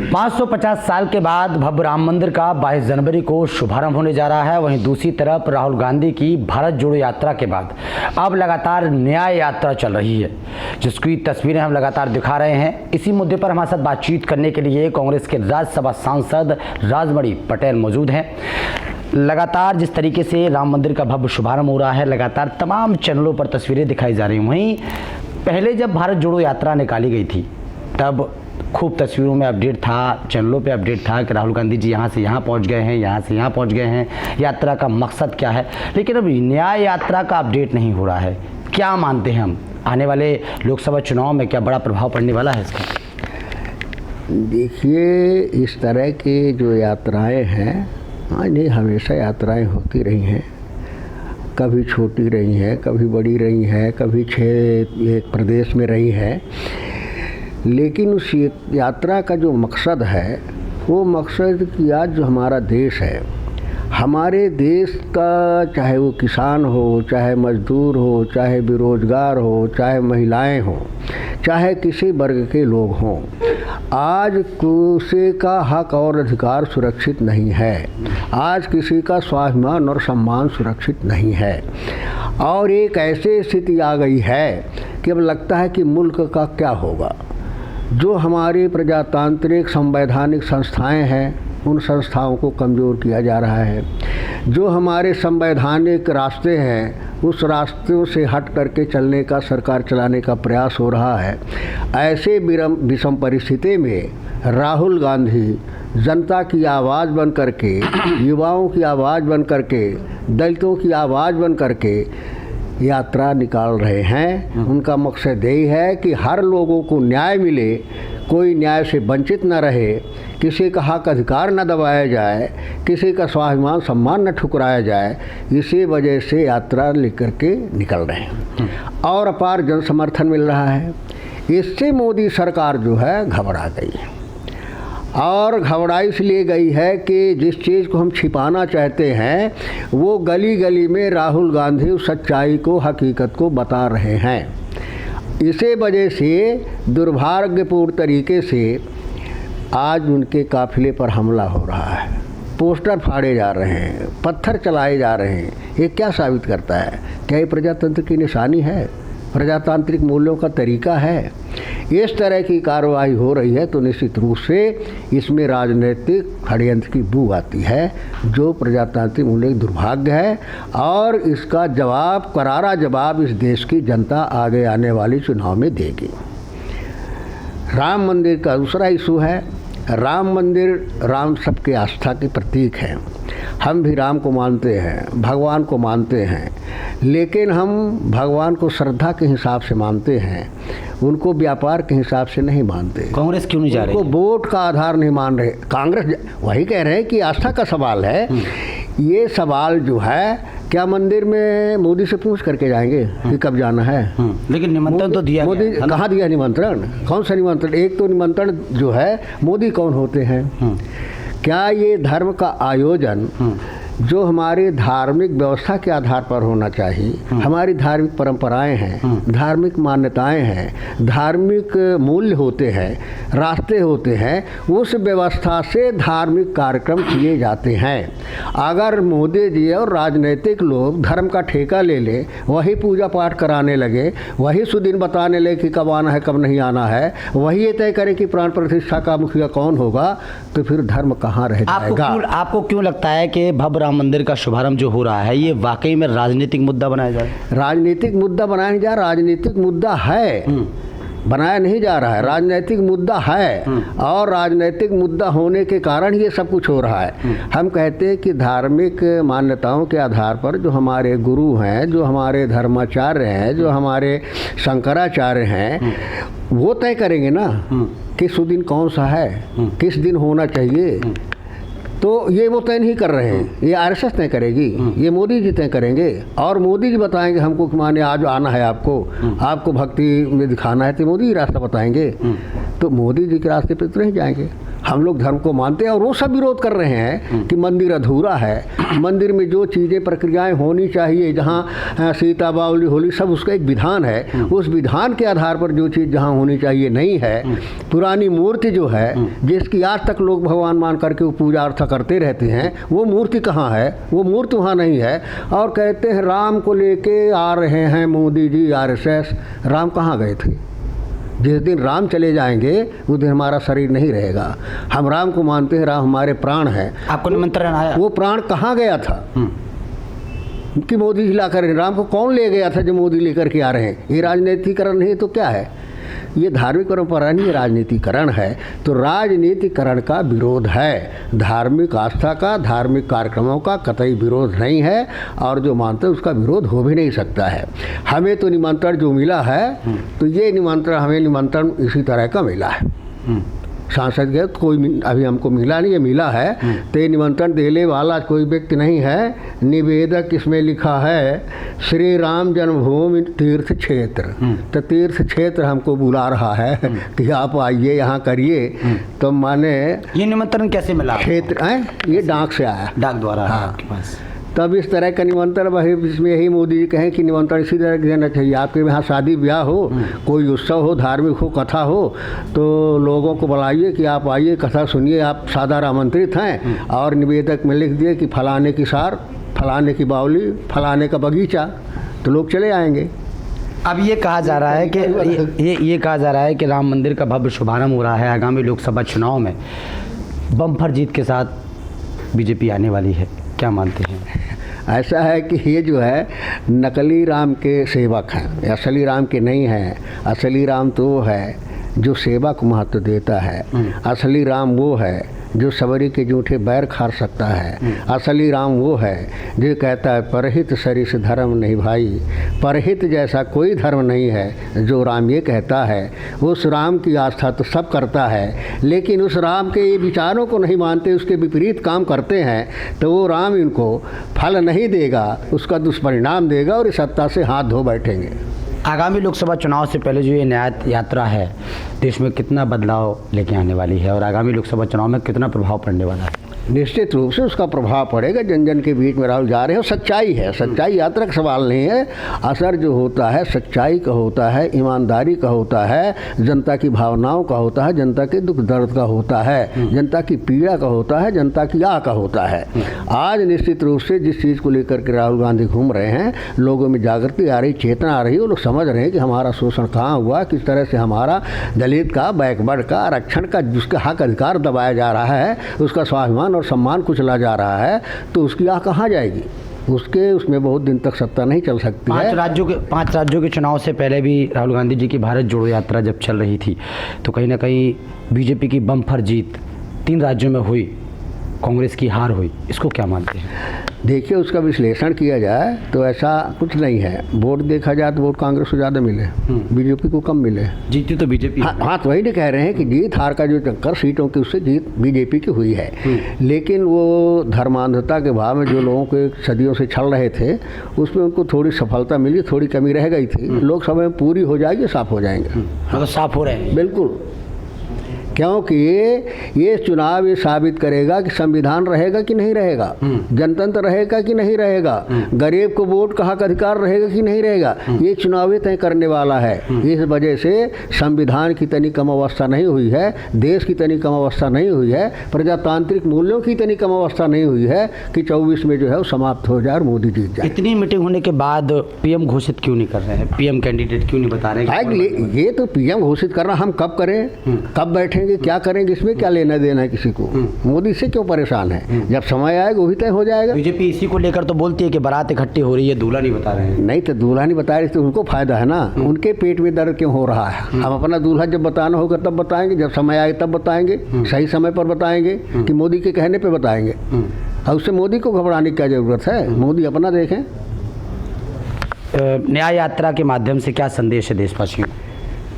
550 साल के बाद भव्य राम मंदिर का 22 जनवरी को शुभारंभ होने जा रहा है। वहीं दूसरी तरफ राहुल गांधी की भारत जोड़ो यात्रा के बाद अब लगातार न्याय यात्रा चल रही है, जिसकी तस्वीरें हम लगातार दिखा रहे हैं। इसी मुद्दे पर हमारे साथ बातचीत करने के लिए कांग्रेस के राज्यसभा सांसद राजमणि पटेल मौजूद हैं। लगातार जिस तरीके से राम मंदिर का भव्य शुभारंभ हो रहा है, लगातार तमाम चैनलों पर तस्वीरें दिखाई जा रही हैं। वहीं पहले जब भारत जोड़ो यात्रा निकाली गई थी तब खूब तस्वीरों में अपडेट था, चैनलों पे अपडेट था कि राहुल गांधी जी यहाँ से यहाँ पहुँच गए हैं, यहाँ से यहाँ पहुँच गए हैं, यात्रा का मकसद क्या है। लेकिन अब न्याय यात्रा का अपडेट नहीं हो रहा है। क्या मानते हैं हम, आने वाले लोकसभा चुनाव में क्या बड़ा प्रभाव पड़ने वाला है इसका? देखिए, इस तरह की जो यात्राएं हैं, हाँ जी, हमेशा यात्राएं होती रही हैं। कभी छोटी रही हैं, कभी बड़ी रही हैं, कभी एक प्रदेश में रही हैं। लेकिन उस यात्रा का जो मकसद है, वो मकसद कि आज जो हमारा देश है, हमारे देश का चाहे वो किसान हो, चाहे मजदूर हो, चाहे बेरोजगार हो, चाहे महिलाएं हों, चाहे किसी वर्ग के लोग हों, आज किसी का हक और अधिकार सुरक्षित नहीं है। आज किसी का स्वाभिमान और सम्मान सुरक्षित नहीं है। और एक ऐसी स्थिति आ गई है कि अब लगता है कि मुल्क का क्या होगा। जो हमारी प्रजातांत्रिक संवैधानिक संस्थाएं हैं, उन संस्थाओं को कमज़ोर किया जा रहा है। जो हमारे संवैधानिक रास्ते हैं, उस रास्तों से हट करके चलने का, सरकार चलाने का प्रयास हो रहा है। ऐसे विषम परिस्थिति में राहुल गांधी जनता की आवाज़ बन करके, युवाओं की आवाज़ बन करके, दलितों की आवाज़ बन करके यात्रा निकाल रहे हैं। उनका मकसद यही है कि हर लोगों को न्याय मिले, कोई न्याय से वंचित न रहे, किसी का हक अधिकार न दबाया जाए, किसी का स्वाभिमान सम्मान न ठुकराया जाए। इसी वजह से यात्रा लेकर के निकल रहे हैं और अपार जन समर्थन मिल रहा है। इससे मोदी सरकार जो है घबरा गई है, और घबराई इसलिए गई है कि जिस चीज़ को हम छिपाना चाहते हैं, वो गली गली में राहुल गांधी उस सच्चाई को, हकीकत को बता रहे हैं। इसी वजह से दुर्भाग्यपूर्ण तरीके से आज उनके काफिले पर हमला हो रहा है, पोस्टर फाड़े जा रहे हैं, पत्थर चलाए जा रहे हैं। ये क्या साबित करता है? क्या ये प्रजातंत्र की निशानी है? प्रजातांत्रिक मूल्यों का तरीका है? इस तरह की कार्रवाई हो रही है तो निश्चित रूप से इसमें राजनीतिक षड्यंत्र की बू आती है, जो प्रजातांत्रिक मूल्य दुर्भाग्य है। और इसका जवाब, करारा जवाब इस देश की जनता आगे आने वाले चुनाव में देगी। राम मंदिर का दूसरा इशू है। राम मंदिर, राम सबके आस्था के प्रतीक हैं। हम भी राम को मानते हैं, भगवान को मानते हैं, लेकिन हम भगवान को श्रद्धा के हिसाब से मानते हैं, उनको व्यापार के हिसाब से नहीं मानते। कांग्रेस क्यों नहीं जा रही? उनको वोट का आधार नहीं मान रहे। कांग्रेस वही कह रहे हैं कि आस्था का सवाल है। ये सवाल जो है, क्या मंदिर में मोदी से पूछ करके जाएंगे कि कब जाना है? लेकिन निमंत्रण तो दिया। मोदी कहाँ दिया निमंत्रण? कौन सा निमंत्रण? एक तो निमंत्रण जो है, मोदी कौन होते हैं? क्या ये धर्म का आयोजन जो हमारे धार्मिक व्यवस्था के आधार पर होना चाहिए, हमारी धार्मिक परंपराएं हैं, धार्मिक मान्यताएं हैं, धार्मिक मूल्य होते हैं, रास्ते होते हैं, उस व्यवस्था से धार्मिक कार्यक्रम किए जाते हैं। अगर मोदी जी और राजनीतिक लोग धर्म का ठेका ले ले, वही पूजा पाठ कराने लगे, वही सुदिन बताने लगे कि कब आना है कब नहीं आना है, वही ये तय करें कि प्राण प्रतिष्ठा का मुखिया कौन होगा, तो फिर धर्म कहाँ रह जाएगा? आपको क्यों लगता है कि भव्य राम मंदिर का शुभारंभ जो हो रहा है, ये वाकई में राजनीतिक मुद्दा बनाया जा रहा है? राजनीतिक मुद्दा बनाया नहीं जा रहा, राजनीतिक मुद्दा है, बनाया नहीं जा रहा है, राजनीतिक मुद्दा है। और राजनीतिक मुद्दा होने के कारण ये सब कुछ हो रहा है। हम कहते हैं कि धार्मिक मान्यताओं के आधार पर जो हमारे गुरु हैं, जो हमारे धर्माचार्य हैं, जो हमारे शंकराचार्य हैं, वो तय करेंगे ना कि सुदिन कौन सा है, किस दिन होना चाहिए। तो ये वो तय नहीं कर रहे हैं, ये आरएसएस तय करेगी, ये मोदी जी तय करेंगे। और मोदी जी बताएंगे हमको कि माने आज आना है, आपको भक्ति में दिखाना है, तो मोदी जी रास्ता बताएंगे। तो मोदी जी के रास्ते पे तो नहीं जाएंगे। हम लोग धर्म को मानते हैं और वो सब विरोध कर रहे हैं कि मंदिर अधूरा है। मंदिर में जो चीज़ें प्रक्रियाएं होनी चाहिए, जहाँ सीता बावली होली सब उसका एक विधान है, उस विधान के आधार पर जो चीज़ जहाँ होनी चाहिए नहीं है। पुरानी मूर्ति जो है जिसकी आज तक लोग भगवान मान करके वो पूजा अर्था करते रहते हैं, वो मूर्ति कहाँ है? वो मूर्ति वहाँ नहीं है। और कहते हैं राम को लेके आ रहे हैं मोदी जी आरएसएस। राम कहाँ गए थे? जिस दिन राम चले जाएंगे उस दिन हमारा शरीर नहीं रहेगा। हम राम को मानते हैं, राम हमारे प्राण हैं। आपको निमंत्रण आया? वो प्राण कहाँ गया था कि मोदी जी ला कर? राम को कौन ले गया था जो मोदी लेकर के आ रहे हैं? ये राजनीतिकरण नहीं तो क्या है? ये धार्मिक परंपरा नहीं, राजनीतिकरण है। तो राजनीतिकरण का विरोध है, धार्मिक आस्था का, धार्मिक कार्यक्रमों का कतई विरोध नहीं है। और जो मानते हैं उसका विरोध हो भी नहीं सकता है। हमें तो निमंत्रण जो मिला है, तो ये निमंत्रण हमें निमंत्रण इसी तरह का मिला है। सांसद गए तो कोई अभी हमको मिला नहीं, ये मिला है। तो ये निमंत्रण देने वाला कोई व्यक्ति नहीं है। निवेदक इसमें लिखा है श्री राम जन्मभूमि तीर्थ क्षेत्र। तो तीर्थ क्षेत्र हमको बुला रहा है कि आप आइए, यहाँ करिए। तो माने ये निमंत्रण कैसे मिला? क्षेत्र है, ये डाक से आया, डाक द्वारा। हाँ। आपके पास तब इस तरह का निमंत्रण वही, इसमें यही मोदी जी कहें कि निमंत्रण इसी तरह देना चाहिए। आपके यहाँ शादी ब्याह हो, कोई उत्सव हो, धार्मिक हो, कथा हो, तो लोगों को बुलाइए कि आप आइए, कथा सुनिए। आप सादर आमंत्रित हैं। और निवेदक में लिख दिए कि फलाने की सार, फलाने की बावली, फलाने का बगीचा, तो लोग चले आएंगे। अब ये कहा जा रहा है कि ये कहा जा रहा है कि राम मंदिर का भव्य शुभारंभ हो रहा है। आगामी लोकसभा चुनाव में बम्पर जीत के साथ बीजेपी आने वाली है, क्या मानते हैं? ऐसा है कि ये जो है नकली राम के सेवक हैं, असली राम के नहीं हैं। असली राम तो वो है जो सेवा को महत्व देता है। असली राम वो है जो सबरी के जूठे बैर खार सकता है। असली राम वो है जो कहता है परहित सरिस धर्म नहीं भाई। परहित जैसा कोई धर्म नहीं है जो राम ये कहता है। उस राम की आस्था तो सब करता है, लेकिन उस राम के विचारों को नहीं मानते, उसके विपरीत काम करते हैं, तो वो राम इनको फल नहीं देगा, उसका दुष्परिणाम देगा और इस सत्ता से हाथ धो बैठेंगे। आगामी लोकसभा चुनाव से पहले जो ये न्याय यात्रा है देश में कितना बदलाव लेके आने वाली है और आगामी लोकसभा चुनाव में कितना प्रभाव पड़ने वाला है? निश्चित रूप से उसका प्रभाव पड़ेगा। जन जन के बीच में राहुल जा रहे हैं। सच्चाई है, सच्चाई यात्रा का सवाल नहीं है। असर जो होता है सच्चाई का होता है, ईमानदारी का होता है, जनता की भावनाओं का होता है, जनता के दुख दर्द का होता है, जनता की पीड़ा का होता है, जनता की आह का होता है। आज निश्चित रूप से जिस चीज़ को लेकर के राहुल गांधी घूम रहे हैं, लोगों में जागृति आ रही, चेतना आ रही है। वो लोग समझ रहे हैं कि हमारा शोषण कहाँ हुआ, किस तरह से हमारा दलित का, बैकवर्ड का, आरक्षण का, जिसका हक अधिकार दबाया जा रहा है, उसका स्वाभिमान और सम्मान कुचला जा रहा है। तो उसकी आह कहाँ जाएगी? उसमें बहुत दिन तक सत्ता नहीं चल सकती है। 5 राज्यों के चुनाव से पहले भी राहुल गांधी जी की भारत जोड़ो यात्रा जब चल रही थी तो कहीं ना कहीं बीजेपी की बम्पर जीत 3 राज्यों में हुई, कांग्रेस की हार हुई, इसको क्या मानते हैं? देखिए, उसका विश्लेषण किया जाए तो ऐसा कुछ नहीं है। वोट देखा जाए तो वोट कांग्रेस को ज़्यादा मिले, बीजेपी को कम मिले। जीती तो बीजेपी। हाँ, तो वही नहीं कह रहे हैं कि जीत हार का जो चक्कर सीटों की, उससे जीत बीजेपी की हुई है। लेकिन वो धर्मांधता के भाव में जो लोगों को सदियों से छल रहे थे, उसमें उनको थोड़ी सफलता मिली, थोड़ी कमी रह गई थी। लोकसभा में पूरी हो जाएगी, साफ हो जाएंगे। मतलब साफ हो रहे हैं बिल्कुल, क्योंकि ये चुनाव ये साबित करेगा कि संविधान रहेगा कि नहीं रहेगा, जनतंत्र रहेगा कि नहीं रहेगा, गरीब को वोट का हक अधिकार रहेगा कि नहीं रहेगा। ये चुनाव तय करने वाला है। इस वजह से संविधान की तनी कम अवस्था नहीं हुई है, देश की तनी कम अवस्था नहीं हुई है, प्रजातांत्रिक मूल्यों की तनी कम अवस्था नहीं हुई है कि 24 में जो है वो समाप्त हो जाए और मोदी जीत जाए। इतनी मीटिंग होने के बाद पीएम घोषित क्यों नहीं कर रहे हैं? पीएम कैंडिडेट क्यों नहीं बता रहे हैं? ये तो पीएम घोषित करना हम कब करें, कब बैठेंगे, क्या करेंगे, इसमें क्या लेना देना है किसी को? मोदी से क्यों परेशान है? जब समय आएगा वही तय हो जाएगा। बीजेपी इसी को लेकर तो बोलती है कि बारात इकट्ठी हो रही है, दूल्हा नहीं बता रहे हैं। नहीं तो दूल्हा नहीं बता रहे तो उनको फायदा है ना। उनके पेट में दर्द क्यों हो रहा है? हम अपना दूल्हा जब बताना होगा तब बताएंगे, जब समय आए तब बताएंगे, सही समय पर बताएंगे कि मोदी के कहने पर बताएंगे। और उससे मोदी को घबराने की क्या जरूरत है? मोदी अपना देखें। न्याय यात्रा के माध्यम से क्या संदेश है देशवासियों?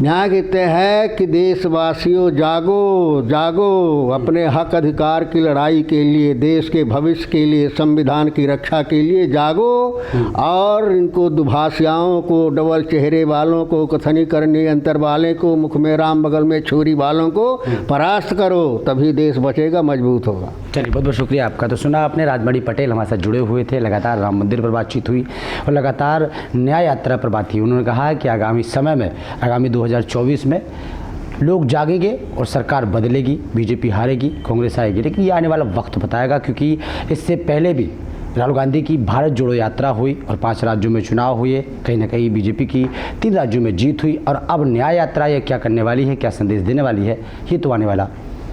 न्याय कहते हैं कि देशवासियों जागो जागो, अपने हक अधिकार की लड़ाई के लिए, देश के भविष्य के लिए, संविधान की रक्षा के लिए जागो और इनको दुभाषियाओं को, डबल चेहरे वालों को, कथनी करनी अंतर वाले को, मुख में राम बगल में छुरी वालों को परास्त करो, तभी देश बचेगा, मजबूत होगा। चलिए, बहुत बहुत शुक्रिया आपका। तो सुना आपने, राजमणि पटेल हमारे साथ जुड़े हुए थे, लगातार राम मंदिर पर बातचीत हुई और लगातार न्याय यात्रा पर बात हुई। उन्होंने कहा कि आगामी समय में, आगामी 2024 में लोग जागेंगे और सरकार बदलेगी, बीजेपी हारेगी, कांग्रेस आएगी, लेकिन ये आने वाला वक्त बताएगा, क्योंकि इससे पहले भी राहुल गांधी की भारत जोड़ो यात्रा हुई और 5 राज्यों में चुनाव हुए, कहीं ना कहीं बीजेपी की 3 राज्यों में जीत हुई और अब न्याय यात्रा ये क्या करने वाली है, क्या संदेश देने वाली है, ये तो आने वाला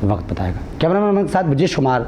वक्त बताएगा। कैमरामैन के साथ ब्रजेश कुमार,